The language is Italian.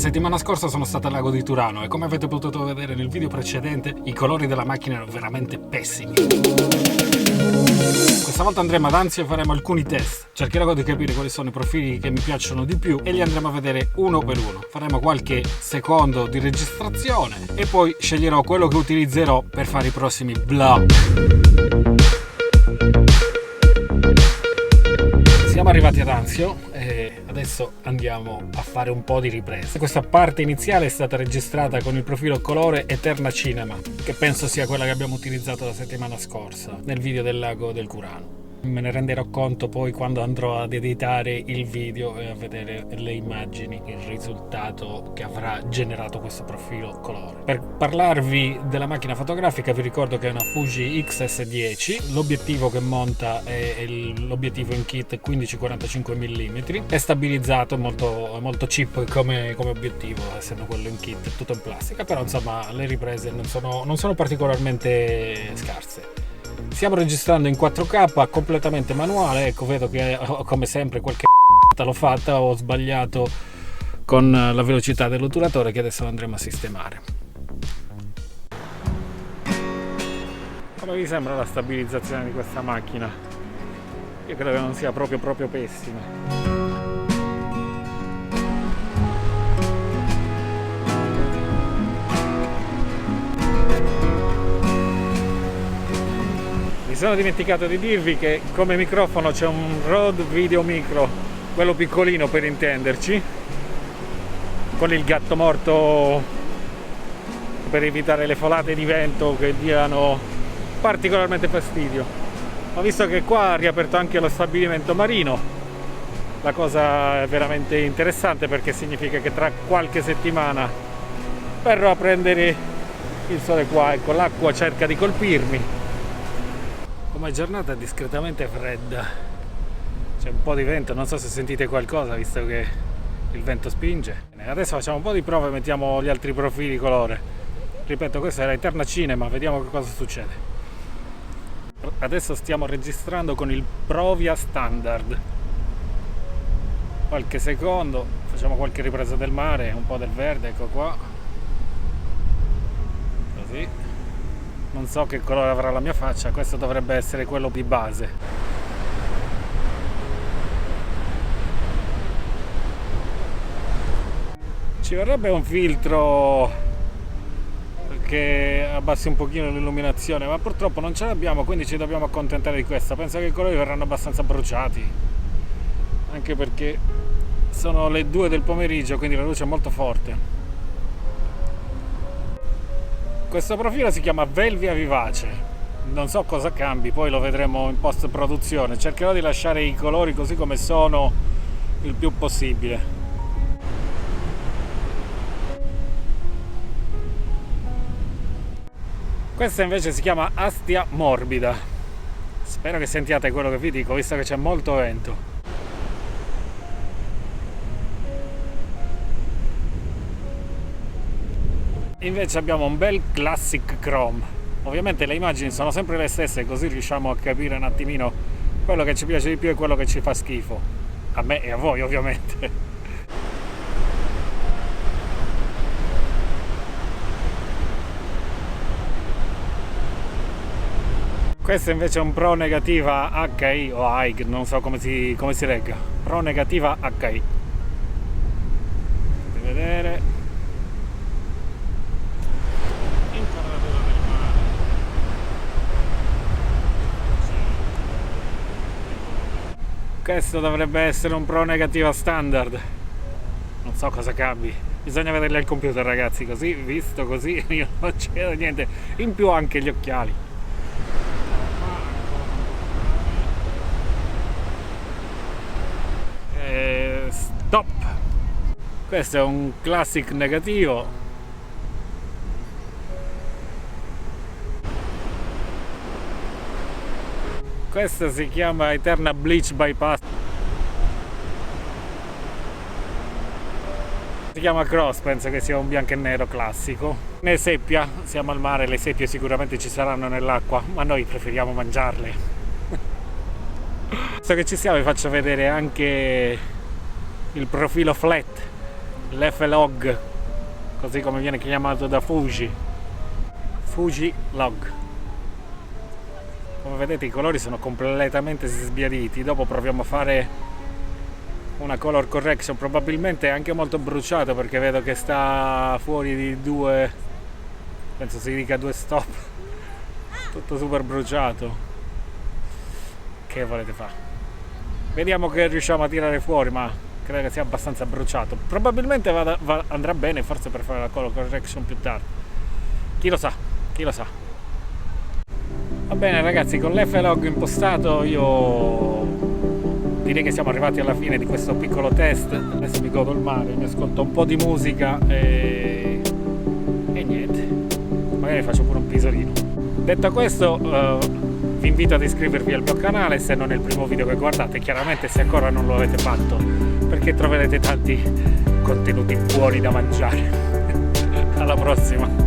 settimana scorsa sono stato al lago di Turano e come avete potuto vedere nel video precedente i colori della macchina erano veramente pessimi. Questa volta andremo ad Anzio e faremo alcuni test. Cercherò di capire quali sono i profili che mi piacciono di più e li andremo a vedere uno per uno. Faremo qualche secondo di registrazione e poi sceglierò quello che utilizzerò per fare i prossimi vlog. Siamo arrivati ad Anzio e adesso andiamo a fare un po' di riprese. Questa parte iniziale è stata registrata con il profilo colore Eterna Cinema, che penso sia quella che abbiamo utilizzato la settimana scorsa nel video del lago del Curano. Me ne renderò conto poi quando andrò ad editare il video e a vedere le immagini, il risultato che avrà generato questo profilo colore. Per parlarvi della macchina fotografica vi ricordo che è una Fuji XS10, l'obiettivo che monta è l'obiettivo in kit 15-45 mm, è stabilizzato, molto cheap come obiettivo, essendo quello in kit tutto in plastica, però insomma le riprese non sono particolarmente scarse. Stiamo registrando in 4K completamente manuale, ecco, vedo che come sempre qualche l'ho fatta, ho sbagliato con la velocità dell'otturatore che adesso andremo a sistemare. Come vi sembra la stabilizzazione di questa macchina? Io credo che non sia proprio pessima. Mi sono dimenticato di dirvi che come microfono c'è un Rode Video Micro, quello piccolino per intenderci, con il gatto morto per evitare le folate di vento che diano particolarmente fastidio. Ho visto che qua ha riaperto anche lo stabilimento marino, la cosa è veramente interessante perché significa che tra qualche settimana verrò a prendere il sole qua, ecco, l'acqua cerca di colpirmi. Come giornata discretamente fredda, c'è un po' di vento, non so se sentite qualcosa visto che il vento spinge. Adesso facciamo un po' di prove e mettiamo gli altri profili colore. Ripeto, questa è la Eterna Cinema, vediamo che cosa succede. Adesso stiamo registrando con il Provia Standard. Qualche secondo, facciamo qualche ripresa del mare, un po' del verde, ecco qua. Così. Non so che colore avrà la mia faccia, questo dovrebbe essere quello di base. Ci vorrebbe un filtro che abbassi un pochino l'illuminazione, ma purtroppo non ce l'abbiamo, quindi ci dobbiamo accontentare di questo. Penso che i colori verranno abbastanza bruciati, anche perché sono le 2 del pomeriggio, quindi la luce è molto forte. Questo profilo si chiama Velvia Vivace, non so cosa cambi, poi lo vedremo in post produzione. Cercherò di lasciare i colori così come sono il più possibile. Questa invece si chiama Astia Morbida, spero che sentiate quello che vi dico visto che c'è molto vento. Invece abbiamo un bel Classic Chrome. Ovviamente le immagini sono sempre le stesse, così riusciamo a capire un attimino quello che ci piace di più e quello che ci fa schifo. A me e a voi ovviamente. Questo invece è un Pro Negativa HI o AIG, non so come si legga. Pro Negativa HI. Potete vedere. Questo dovrebbe essere un Pro Negativa Standard. Non so cosa cambi. Bisogna vederli al computer, ragazzi, così, visto così, io non c'era niente. In più anche gli occhiali. Stop! Questo è un Classic negativo. Questo si chiama Eterna Bleach Bypass. Si chiama Cross, penso che sia un bianco e nero classico. Ne seppia, siamo al mare, le seppie sicuramente ci saranno nell'acqua, ma noi preferiamo mangiarle. Visto che ci siamo vi faccio vedere anche il profilo flat l'F-Log, così come viene chiamato da Fuji Log. Come vedete i colori sono completamente sbiaditi. Dopo proviamo a fare una color correction, probabilmente anche molto bruciato, perché vedo che sta fuori di 2, penso si dica 2 stop, tutto super bruciato. Che volete fare? Vediamo che riusciamo a tirare fuori, ma credo che sia abbastanza bruciato. Probabilmente andrà bene forse per fare la color correction più tardi, chi lo sa, chi lo sa. Va bene ragazzi, con l'F-Log impostato io direi che siamo arrivati alla fine di questo piccolo test. Adesso mi godo il mare, mi ascolto un po' di musica e niente, magari faccio pure un pisolino. Detto questo, vi invito ad iscrivervi al mio canale se non è il primo video che guardate, chiaramente se ancora non lo avete fatto, perché troverete tanti contenuti buoni da mangiare. Alla prossima!